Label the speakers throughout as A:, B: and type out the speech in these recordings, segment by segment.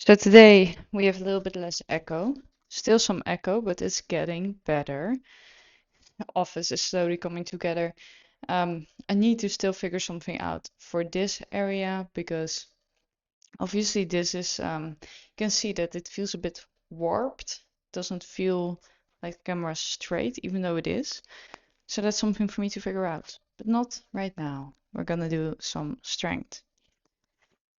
A: So today we have a little bit less echo. Still some echo, but it's getting better. The office is slowly coming together. I need to still figure something out for this area because obviously this is, you can see that it feels a bit warped. Doesn't feel like the camera is straight, even though it is. So that's something for me to figure out, but not right now. We're gonna do some strength.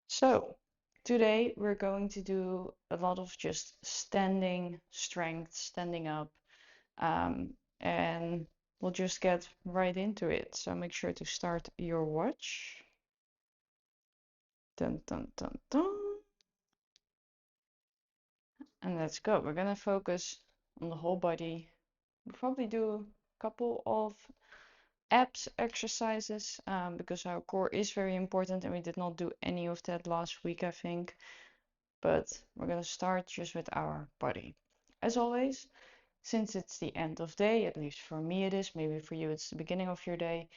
A: So, today we're going to do a lot of just standing strength, standing up, and we'll just get right into it. So make sure to start your watch. Dun dun dun dun. And let's go. We're gonna focus on the whole body. We'll probably do a couple of abs exercises because our core is very important and we did not do any of that last week, I think. But we're going to start just with our body. As always, since it's the end of day, at least for me it is, maybe for you it's the beginning of your day,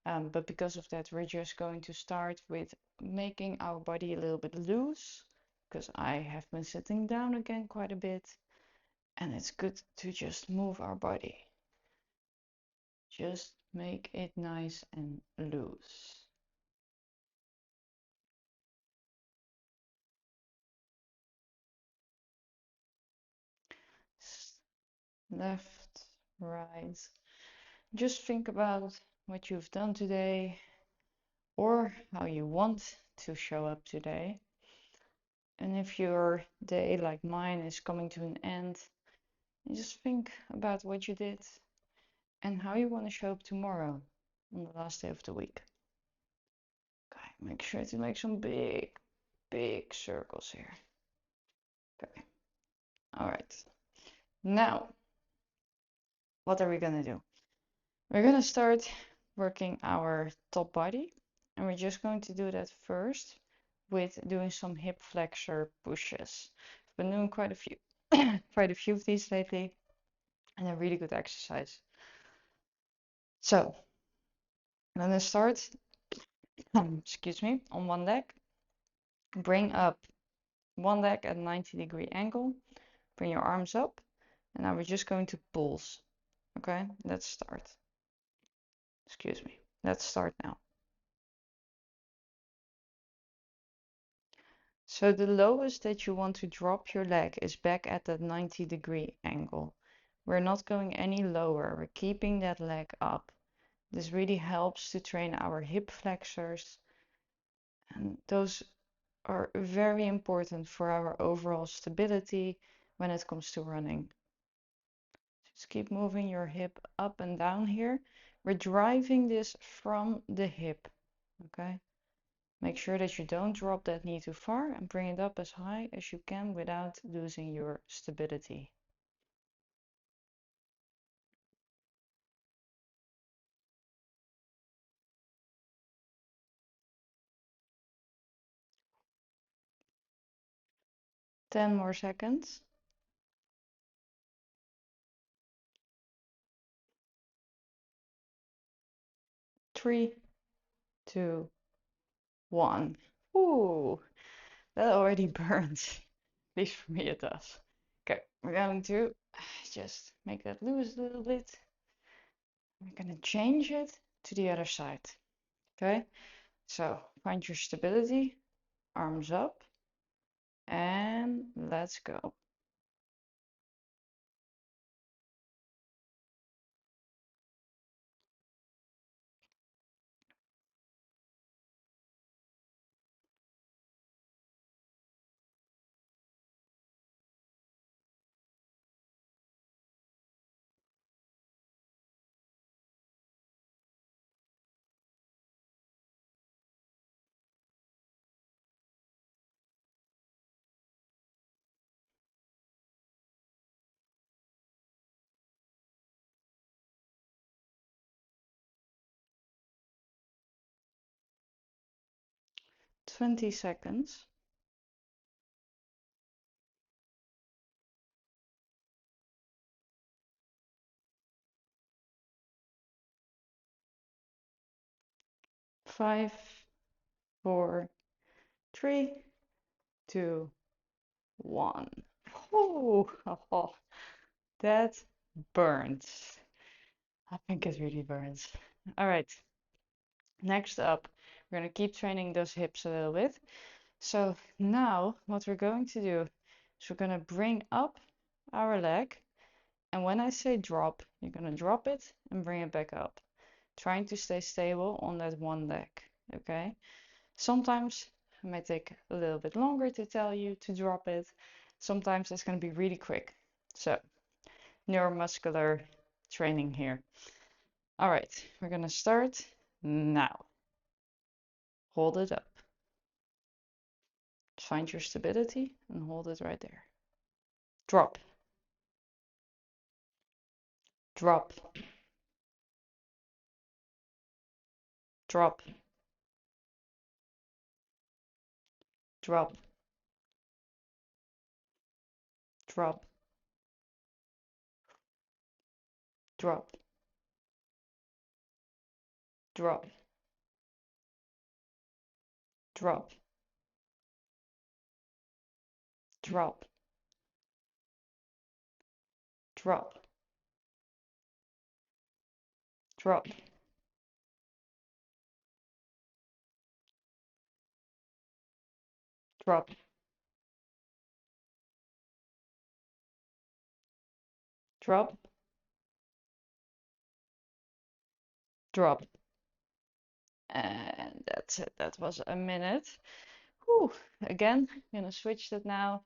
A: but because of that, we're just going to start with making our body a little bit loose, because I have been sitting down again quite a bit, and it's good to just move our body. Just make it nice and loose. Left, right. Just think about what you've done today or how you want to show up today. And if your day, like mine, is coming to an end, just think about what you did and how you want to show up tomorrow on the last day of the week. Okay, make sure to make some big, big circles here. Okay, all right. Now, what are we gonna do? We're gonna start working our top body, and we're just going to do that first with doing some hip flexor pushes. I've been doing quite a few, quite a few of these lately, and a really good exercise. So I'm gonna start, excuse me, on one leg. Bring up one leg at a 90-degree angle. Bring your arms up, and now we're just going to pulse. Okay, let's start. Excuse me. Let's start now. So the lowest that you want to drop your leg is back at that 90-degree angle. We're not going any lower. We're keeping that leg up. This really helps to train our hip flexors, and those are very important for our overall stability when it comes to running. Just keep moving your hip up and down here. We're driving this from the hip, okay? Make sure that you don't drop that knee too far and bring it up as high as you can without losing your stability. Ten more seconds. 3, 2, 1. Ooh, that already burns. At least for me it does. Okay, we're going to just make that loose a little bit. We're going to change it to the other side. Okay, so find your stability, arms up, and let's go. 20 seconds. 5, 4, 3, 2, 1. Oh, that burns. I think it really burns. All right, next up, we're gonna keep training those hips a little bit. So now what we're going to do is we're gonna bring up our leg, and when I say drop, you're gonna drop it and bring it back up, trying to stay stable on that one leg, okay? Sometimes it might take a little bit longer to tell you to drop it. Sometimes it's gonna be really quick. So neuromuscular training here. All right, we're gonna start now. Hold it up. Find your stability and hold it right there. Drop, drop, drop, drop, drop, drop, drop, drop, drop, drop, drop, drop, drop, drop. And that's it. That was a minute. Whew. Again, I'm gonna switch that now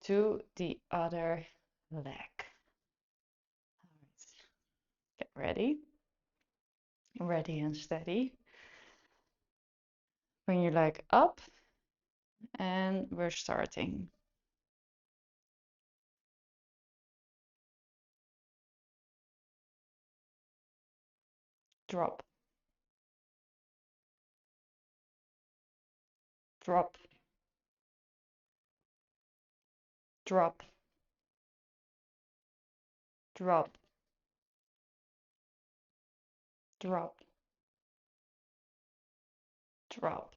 A: to the other leg. All right. Get ready. Ready and steady. Bring your leg up and we're starting. Drop, drop, drop, drop, drop, drop,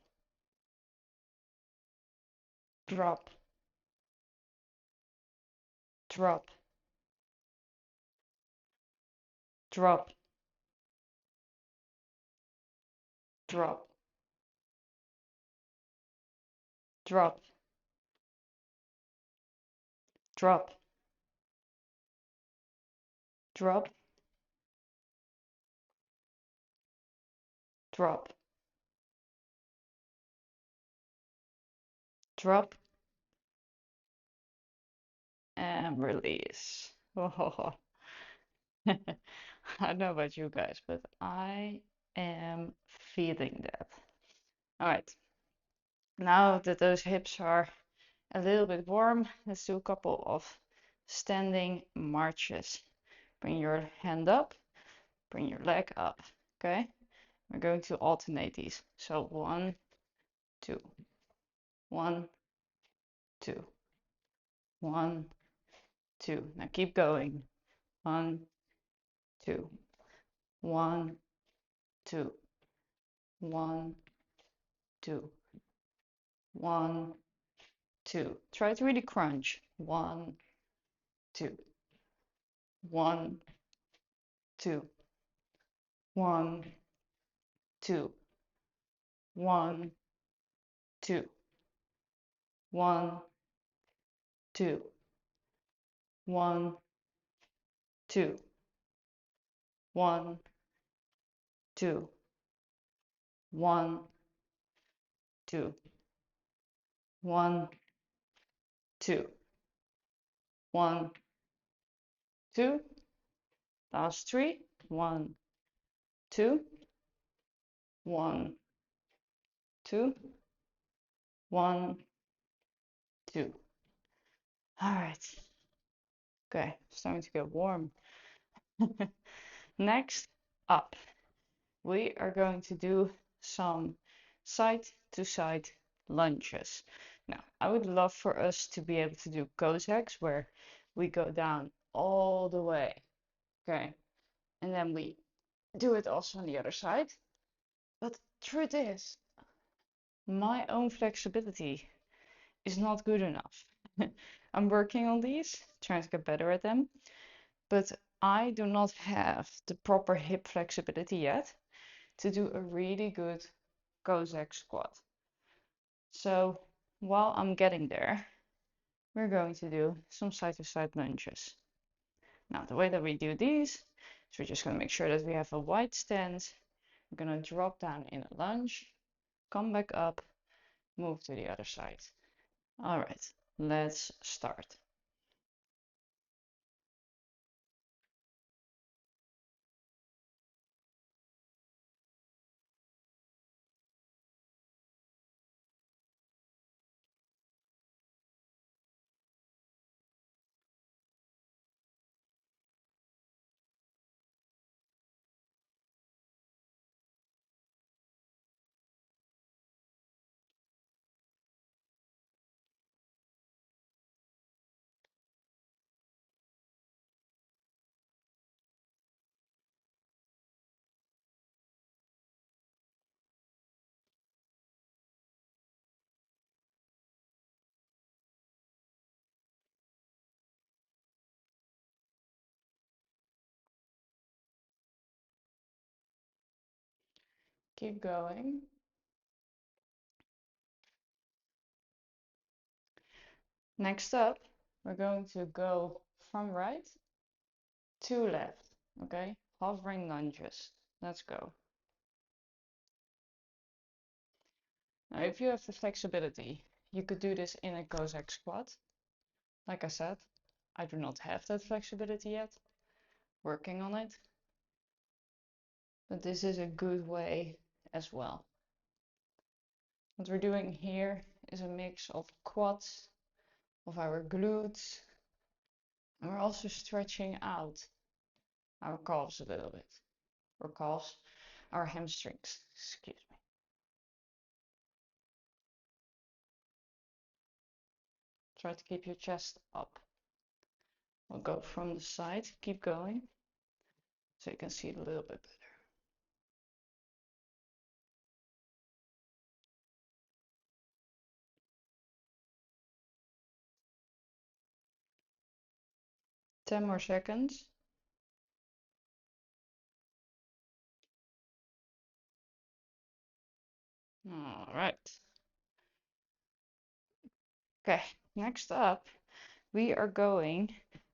A: drop, drop, drop, drop, drop, drop, drop, drop, drop, and release. Oh, I don't know about you guys, but I am feeling that. All right, now that those hips are a little bit warm, let's do a couple of standing marches. Bring your hand up, bring your leg up, okay? We're going to alternate these. So 1, 2, 1, 2, 1, 2. Now keep going. 1, 2, 1, 2, 1, 2, 1, 2. Try to really crunch. 1, 2, 1, 2, 1, 2, 1, 2, 1, 2, 1, 2, 1, 2, 1, 2, 1, 2, 1, 2. Last 3. 1, 2, 1, 2, 1, 2. All right. Okay, starting to get warm. Next up, we are going to do some side to side lunges. Now, I would love for us to be able to do Cossacks where we go down all the way. Okay, and then we do it also on the other side. But truth is, my own flexibility is not good enough. I'm working on these, trying to get better at them, but I do not have the proper hip flexibility yet to do a really good Cossack squat. So while I'm getting there, we're going to do some side-to-side lunges. Now, the way that we do these is we're just going to make sure that we have a wide stance. We're going to drop down in a lunge, come back up, move to the other side. All right, let's start. Keep going. Next up, we're going to go from right to left, okay? Hovering lunges. Let's go. Now, if you have the flexibility, you could do this in a Cossack squat. Like I said, I do not have that flexibility yet, working on it. But this is a good way as well. What we're doing here is a mix of quads, of our glutes, and we're also stretching out our calves a little bit. Or calves, our hamstrings, excuse me. Try to keep your chest up. We'll go from the side, keep going, so you can see it a little bit better. 10 more seconds. All right. Okay, next up, we are going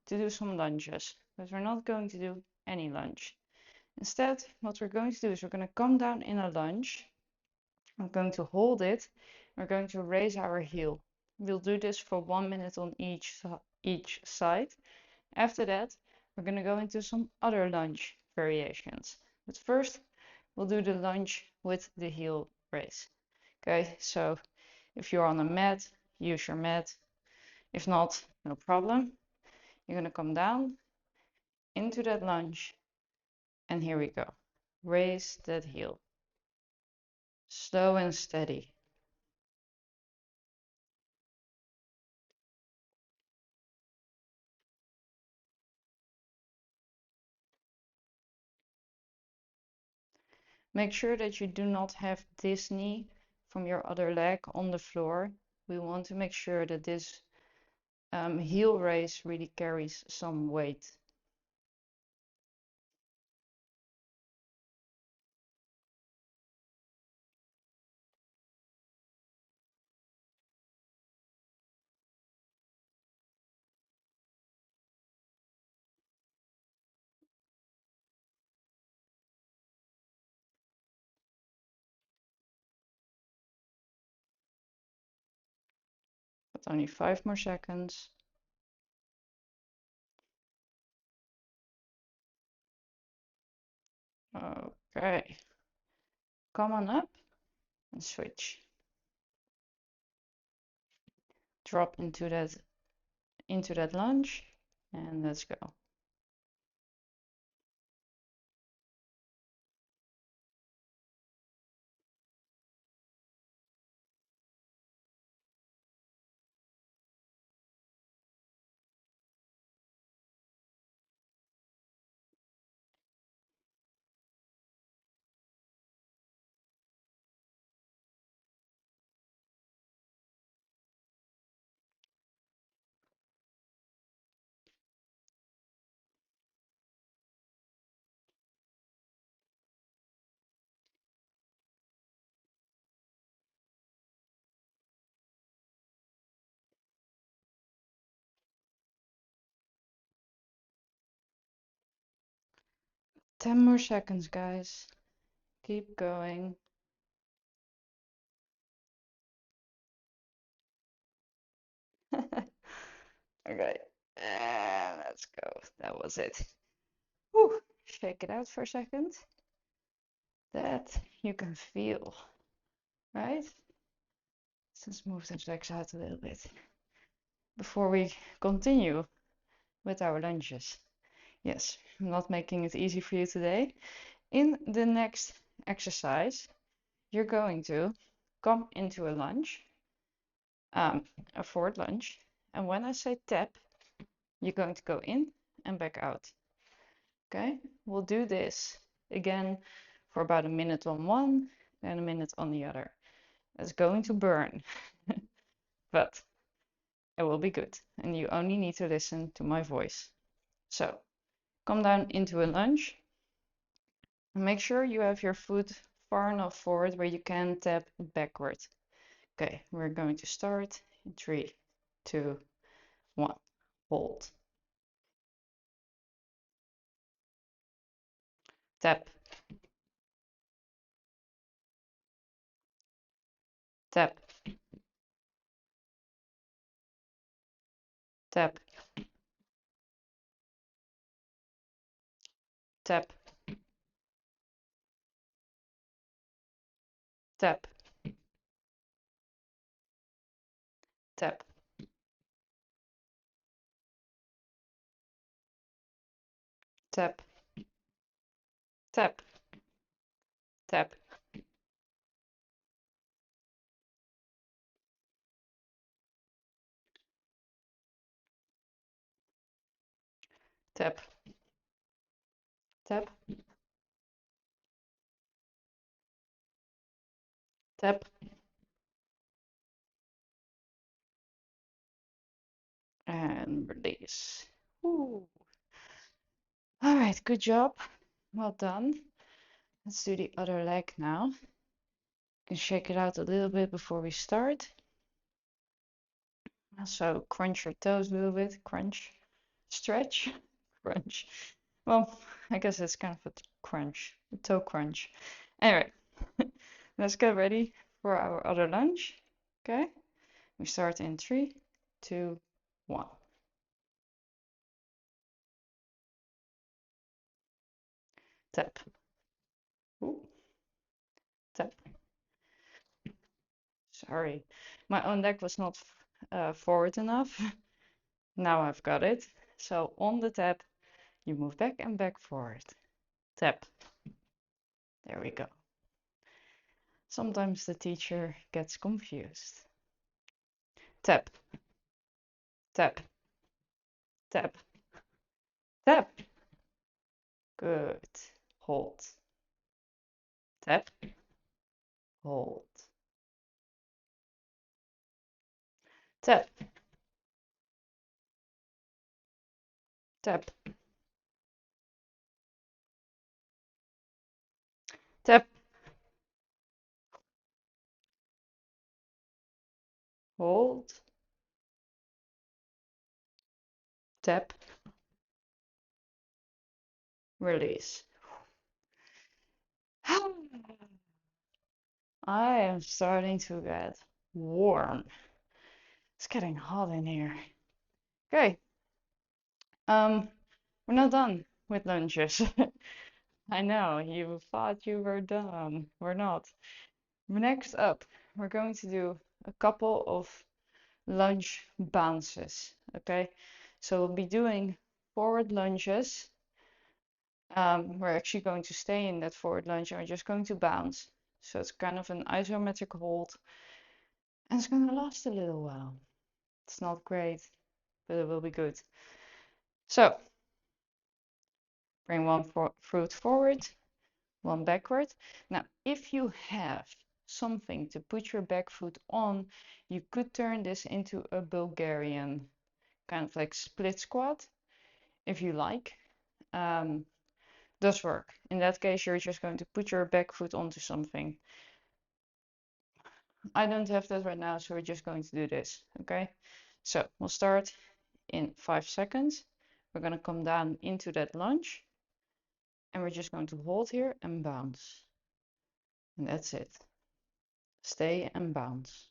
A: to do some lunges, but we're not going to do any lunge. Instead, what we're going to do is we're going to come down in a lunge. I'm going to hold it. We're going to raise our heel. We'll do this for 1 minute on each side. After that, we're going to go into some other lunge variations. But first, we'll do the lunge with the heel raise. Okay, so if you're on a mat, use your mat. If not, no problem. You're going to come down into that lunge, and here we go. Raise that heel. Slow and steady. Make sure that you do not have this knee from your other leg on the floor. We want to make sure that this heel raise really carries some weight. But only 5 more seconds. Okay. Come on up and switch. Drop into that lunge and let's go. 10 more seconds, guys. Keep going. Okay, and let's go. That was it. Whew. Shake it out for a second. That you can feel, right? Let's move the legs out a little bit before we continue with our lunges. Yes, I'm not making it easy for you today. In the next exercise, you're going to come into a lunge, a forward lunge, and when I say tap, you're going to go in and back out. Okay, we'll do this again for about a minute on one and a minute on the other. It's going to burn, but it will be good, and you only need to listen to my voice. So, come down into a lunge. Make sure you have your foot far enough forward where you can tap backward. Okay, we're going to start in 3, 2, 1. Hold. Tap, tap, tap, tap, tap, tap, tap, tap, tap, tap, tap, tap, and release. Ooh. All right, good job. Well done. Let's do the other leg now. You can shake it out a little bit before we start. So crunch your toes a little bit. Crunch, stretch, crunch. Well, I guess it's kind of a crunch, a toe crunch. Anyway, let's get ready for our other lunge. Okay, we start in 3, 2, 1. Tap. Ooh, tap. Sorry, my own leg was not forward enough. Now I've got it. So on the tap, you move back and back forward. Tap. There we go. Sometimes the teacher gets confused. Tap, tap, tap, tap. Good. Hold. Tap, hold. Tap, tap, tap, hold. Tap, release. I am starting to get warm. It's getting hot in here. Okay. We're not done with lunges. I know, you thought you were done. We're not. Next up, we're going to do a couple of lunge bounces. Okay, so we'll be doing forward lunges. We're actually going to stay in that forward lunge and we're just going to bounce. So it's kind of an isometric hold and it's going to last a little while. It's not great, but it will be good. So bring one foot forward, one backward. Now, if you have something to put your back foot on, you could turn this into a Bulgarian kind of like split squat if you like. Does work. In that case, you're just going to put your back foot onto something. I don't have that right now, so we're just going to do this, okay? So we'll start in 5 seconds. We're going to come down into that lunge And we're just going to hold here and bounce. And that's it. Stay and bounce.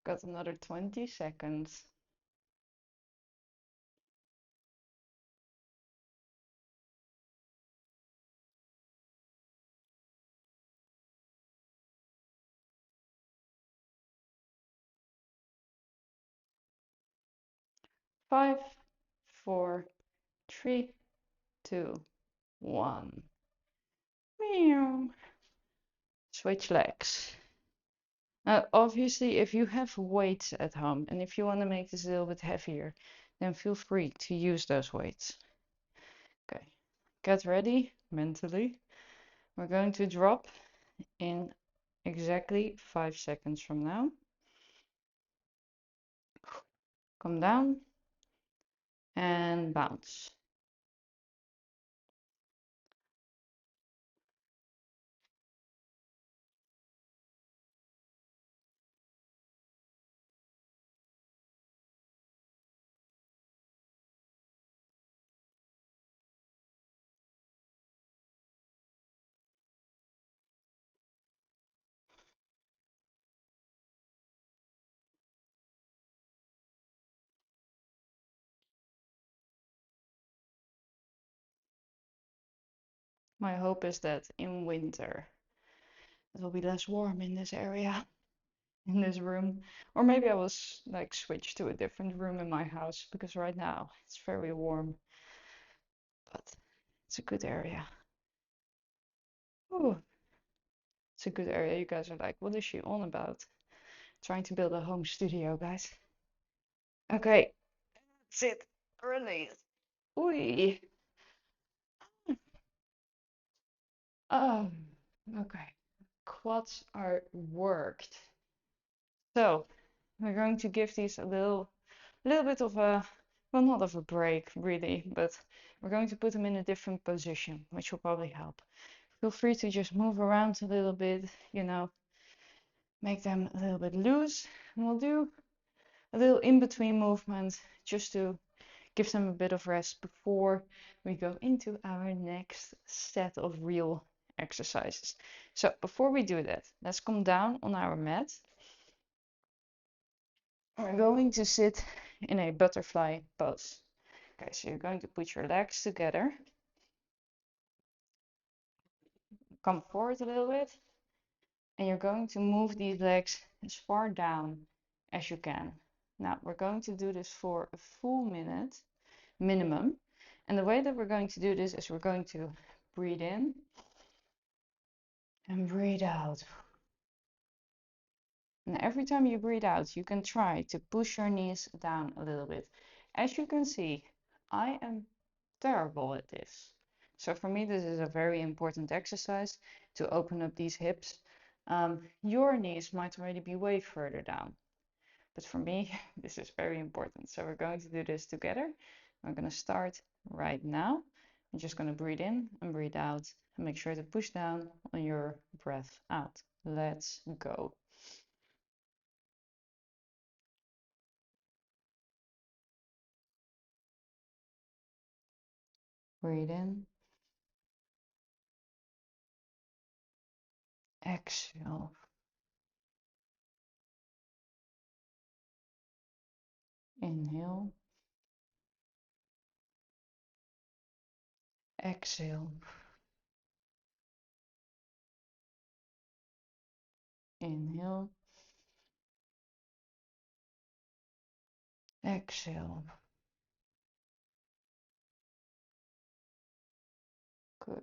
A: Got another 20 seconds. 5, 4, 3, 2, 1. Meow. Switch legs. Now, obviously, if you have weights at home and if you want to make this a little bit heavier, then feel free to use those weights. Okay, get ready mentally. We're going to drop in exactly 5 seconds from now. Come down and bounce. My hope is that in winter it will be less warm in this area, in this room. Or maybe I will like switch to a different room in my house because right now it's very warm, but it's a good area. Ooh, it's a good area. You guys are like, what is she on about? Trying to build a home studio, guys. Okay, that's it. Release. Oei. Oh, okay. Quads are worked. So we're going to give these a little bit of a, well, not of a break really, but we're going to put them in a different position, which will probably help. Feel free to just move around a little bit, make them a little bit loose. And we'll do a little in-between movement just to give them a bit of rest before we go into our next set of real exercises. So before we do that, let's come down on our mat. We're going to sit in a butterfly pose. Okay, so you're going to put your legs together. Come forward a little bit. And you're going to move these legs as far down as you can. Now, we're going to do this for a full minute minimum. And the way that we're going to do this is we're going to breathe in and breathe out. And every time you breathe out, you can try to push your knees down a little bit. As you can see, I am terrible at this. So for me, this is a very important exercise to open up these hips. Your knees might already be way further down. But for me, this is very important. So we're going to do this together. We're going to start right now. I'm just going to breathe in and breathe out and make sure to push down on your breath out. Let's go. Breathe in. Exhale. Inhale. Exhale. Inhale. Exhale. Good.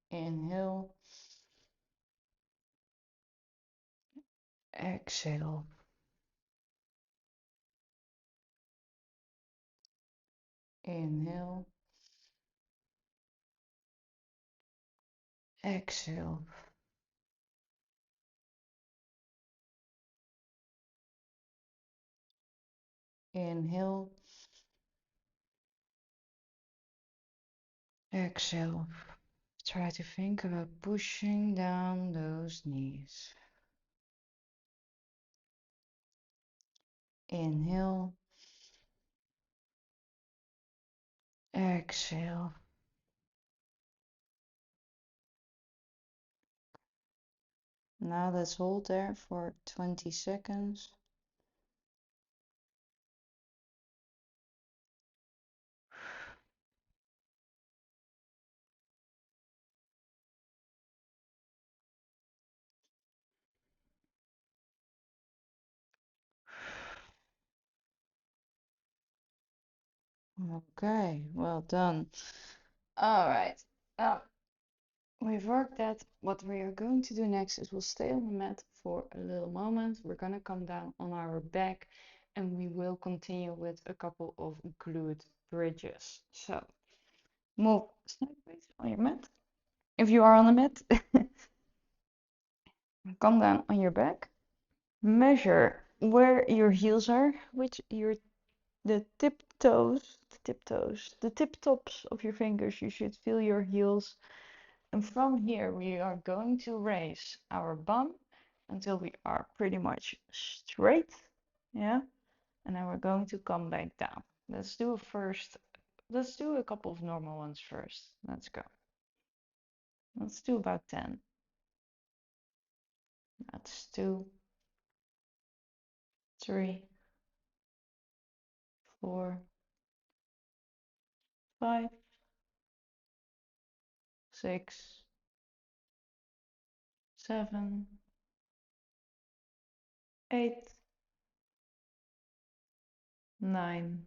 A: Inhale. Exhale. Inhale. Exhale. Inhale. Exhale. Try to think about pushing down those knees. Inhale. Exhale. Now let's hold there for 20 seconds. Okay, well done. All right. Now we've worked that. What we are going to do next is we'll stay on the mat for a little moment. We're going to come down on our back and we will continue with a couple of glute bridges. So move sideways on your mat. If you are on the mat, come down on your back. Measure where your heels are, which the tip tops of your fingers. You should feel your heels. And from here, we are going to raise our bum until we are pretty much straight. Yeah. And then we're going to come back down. Let's do a couple of normal ones first. Let's go. Let's do about 10. That's 2, 3, 4, 5, 6, 7, 8, 9,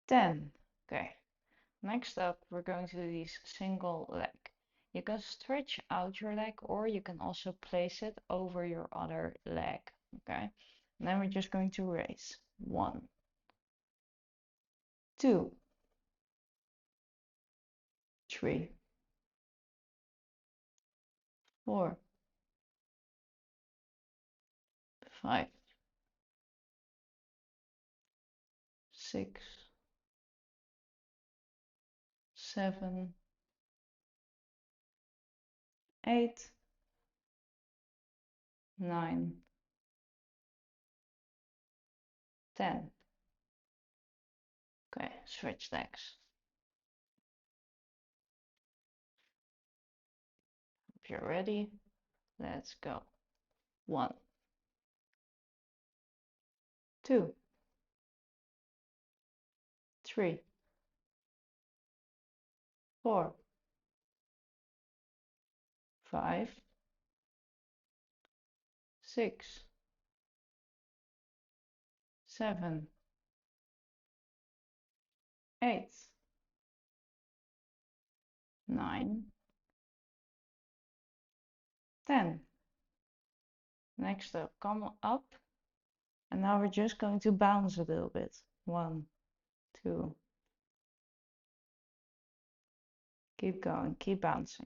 A: 10. Okay. Next up, we're going to do these single leg. You can stretch out your leg or you can also place it over your other leg. Okay. And then we're just going to raise. 1, 2, 3, 4, 5, 6, 7, 8, 9, 10. Okay, switch legs. If you're ready, let's go. 1, 2, 3, 4, 5, 6, 7, 8, 9, 10. Next up, come up. And now we're just going to bounce a little bit. 1, 2. Keep going, keep bouncing.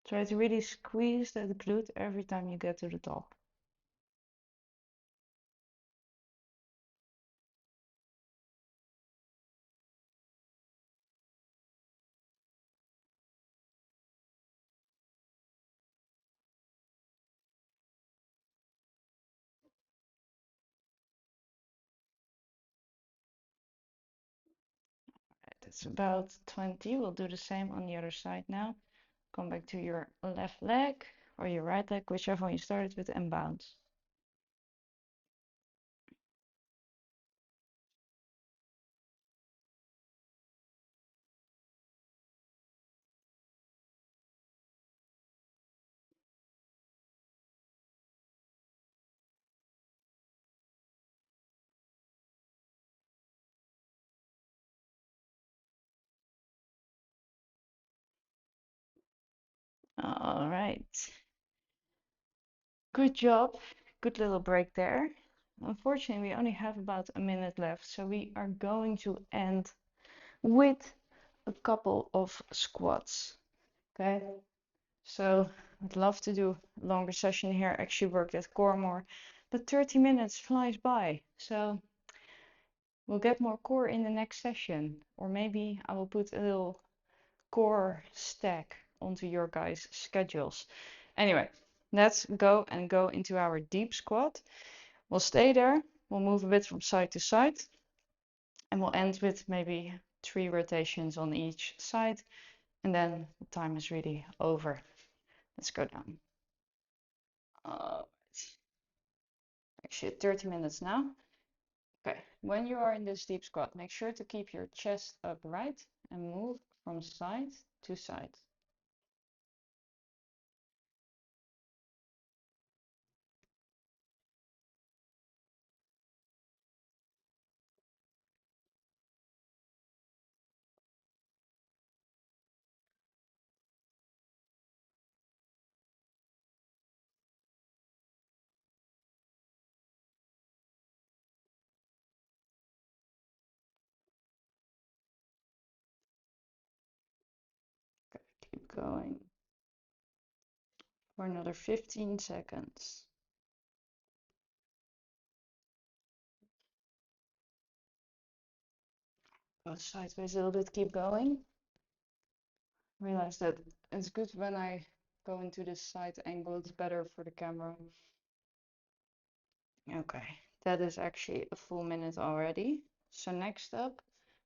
A: Try to really squeeze that glute every time you get to the top. That's about 20. We'll do the same on the other side now. Come back to your left leg or your right leg, whichever one you started with, and bounce. All right. Good job. Good little break there. unfortunately, we only have about a minute left, so we are going to end with a couple of squats. Okay, so I'd love to do a longer session here, actually work that core more, but 30 minutes flies by. So we'll get more core in the next session, or maybe I will put a little core stack onto your guys' schedules. Anyway, let's go and go into our deep squat. We'll stay there. We'll move a bit from side to side, and we'll end with maybe 3 rotations on each side, and then the time is really over. Let's go down. Actually, 30 minutes now. Okay, when you are in this deep squat, make sure to keep your chest upright and move from side to side. Okay, keep going for another 15 seconds. Go sideways a little bit, keep going. Realize that it's good when I go into this side angle, it's better for the camera. Okay, that is actually a full minute already. So next up,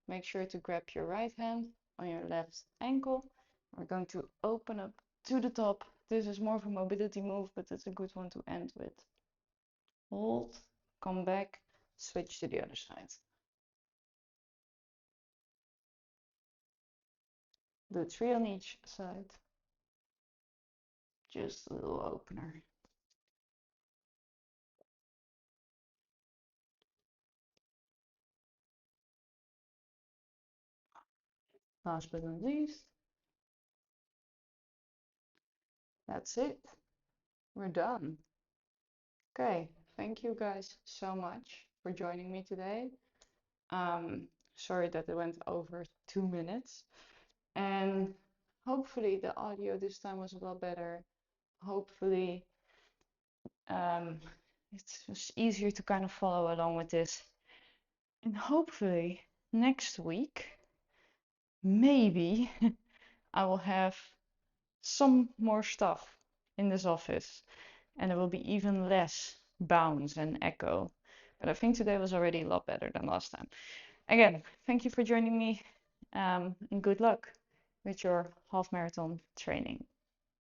A: make sure to grab your right hand on your left ankle. We're going to open up to the top. This is more of a mobility move, but it's a good one to end with. Hold, come back, switch to the other side. Do 3 on each side. Just a little opener. Last but not least, that's it. We're done. Okay, thank you guys so much for joining me today. Sorry that it went over 2 minutes. And hopefully the audio this time was a lot better. Hopefully it's just easier to kind of follow along with this. And hopefully next week, maybe I will have some more stuff in this office and there will be even less bounce and echo. But I think today was already a lot better than last time. Again, thank you for joining me and good luck with your half marathon training.